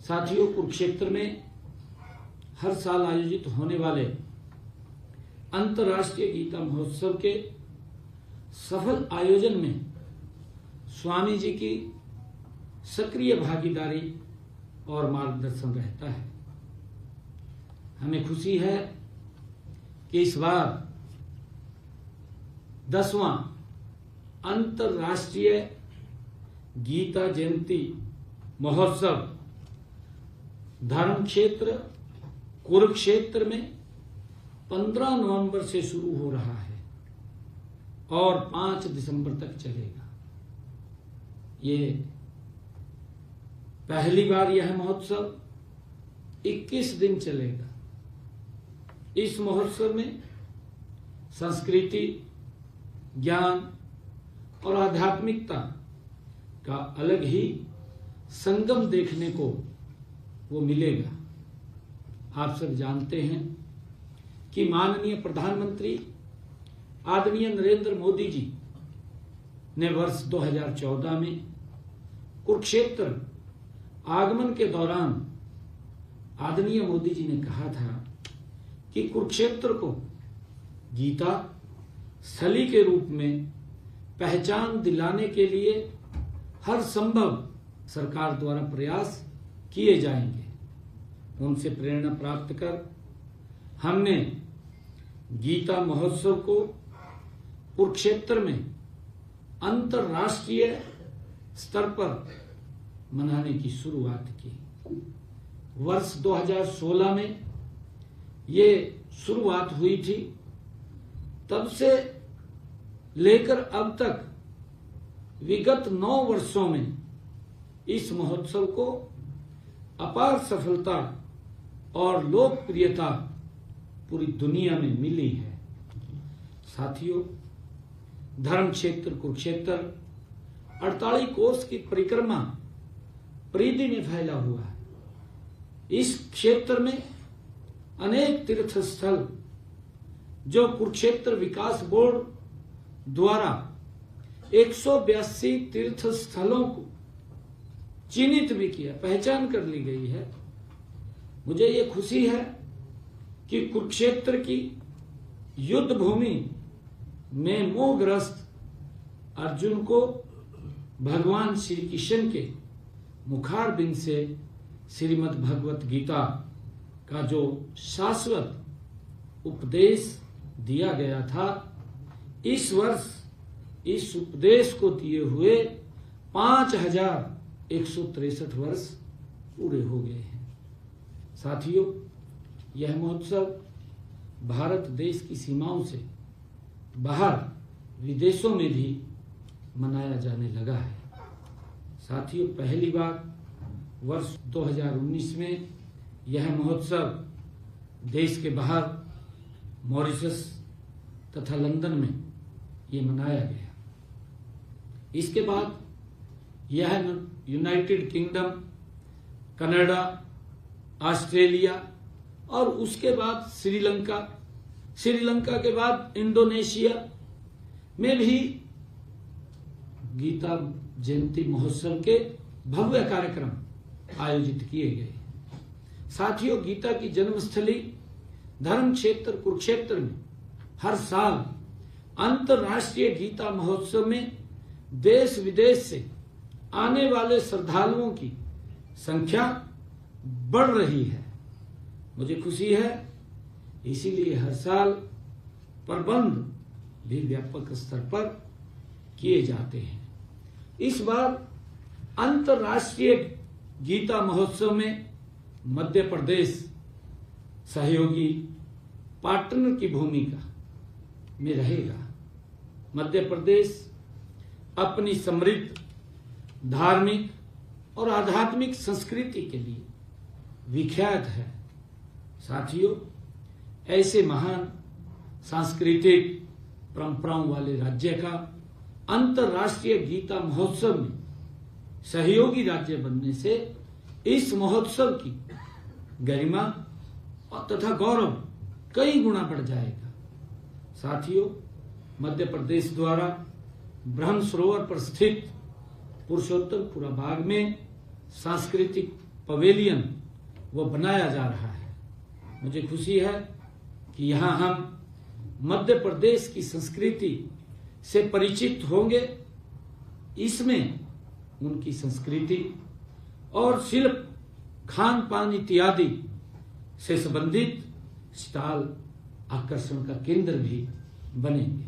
साथियों, कुरुक्षेत्र में हर साल आयोजित होने वाले अंतर्राष्ट्रीय गीता महोत्सव के सफल आयोजन में स्वामी जी की सक्रिय भागीदारी और मार्गदर्शन रहता है। हमें खुशी है कि इस बार 10वां अंतर्राष्ट्रीय गीता जयंती महोत्सव धर्म क्षेत्र कुरुक्षेत्र में 15 नवंबर से शुरू हो रहा है और 5 दिसंबर तक चलेगा। ये पहली बार यह महोत्सव 21 दिन चलेगा। इस महोत्सव में संस्कृति, ज्ञान और आध्यात्मिकता का अलग ही संगम देखने को वो मिलेगा। आप सब जानते हैं कि माननीय प्रधानमंत्री आदरणीय नरेंद्र मोदी जी ने वर्ष 2014 में कुरुक्षेत्र आगमन के दौरान आदरणीय मोदी जी ने कहा था कि कुरुक्षेत्र को गीता स्थली के रूप में पहचान दिलाने के लिए हर संभव सरकार द्वारा प्रयास किए जाएंगे। उनसे प्रेरणा प्राप्त कर हमने गीता महोत्सव को कुरुक्षेत्र में अंतर्राष्ट्रीय स्तर पर मनाने की शुरुआत की। वर्ष 2016 में ये शुरुआत हुई थी। तब से लेकर अब तक विगत 9 वर्षों में इस महोत्सव को अपार सफलता और लोकप्रियता पूरी दुनिया में मिली है। साथियों, धर्म क्षेत्र कुरुक्षेत्र 48 कोस की परिक्रमा परिधि में फैला हुआ है। इस क्षेत्र में अनेक तीर्थ स्थल जो कुरुक्षेत्र विकास बोर्ड द्वारा 182 तीर्थ स्थलों को चिन्हित भी किया, पहचान कर ली गई है। मुझे ये खुशी है कि कुरुक्षेत्र की युद्ध भूमि में मोहग्रस्त अर्जुन को भगवान श्री कृष्ण के मुखारबिंद से श्रीमद् भगवत गीता का जो शाश्वत उपदेश दिया गया था, इस वर्ष इस उपदेश को दिए हुए 5163 वर्ष पूरे हो गए हैं। साथियों, यह महोत्सव भारत देश की सीमाओं से बाहर विदेशों में भी मनाया जाने लगा है। साथियों, पहली बार वर्ष 2019 में यह महोत्सव देश के बाहर मॉरिशस तथा लंदन में ये मनाया गया। इसके बाद यह यूनाइटेड किंगडम, कनाडा, ऑस्ट्रेलिया और उसके बाद श्रीलंका के बाद इंडोनेशिया में भी गीता जयंती महोत्सव के भव्य कार्यक्रम आयोजित किए गए। साथियों, गीता की जन्मस्थली धर्म क्षेत्र कुरुक्षेत्र में हर साल अंतर्राष्ट्रीय गीता महोत्सव में देश विदेश से आने वाले श्रद्धालुओं की संख्या बढ़ रही है। मुझे खुशी है, इसीलिए हर साल प्रबंध भी व्यापक स्तर पर किए जाते हैं। इस बार अंतर्राष्ट्रीय गीता महोत्सव में मध्य प्रदेश सहयोगी पार्टनर की भूमिका में रहेगा। मध्य प्रदेश अपनी समृद्ध धार्मिक और आध्यात्मिक संस्कृति के लिए विख्यात है। साथियों, ऐसे महान सांस्कृतिक परंपराओं वाले राज्य का अंतर्राष्ट्रीय गीता महोत्सव में सहयोगी राज्य बनने से इस महोत्सव की गरिमा तथा गौरव कई गुना बढ़ जाएगा। साथियों, मध्य प्रदेश द्वारा ब्रह्म सरोवर पर स्थित पुरुषोत्तमपुरा बाग में सांस्कृतिक पवेलियन वो बनाया जा रहा है। मुझे खुशी है कि यहाँ हम मध्य प्रदेश की संस्कृति से परिचित होंगे। इसमें उनकी संस्कृति और शिल्प, खान पान इत्यादि से संबंधित स्टॉल आकर्षण का केंद्र भी बनेंगे।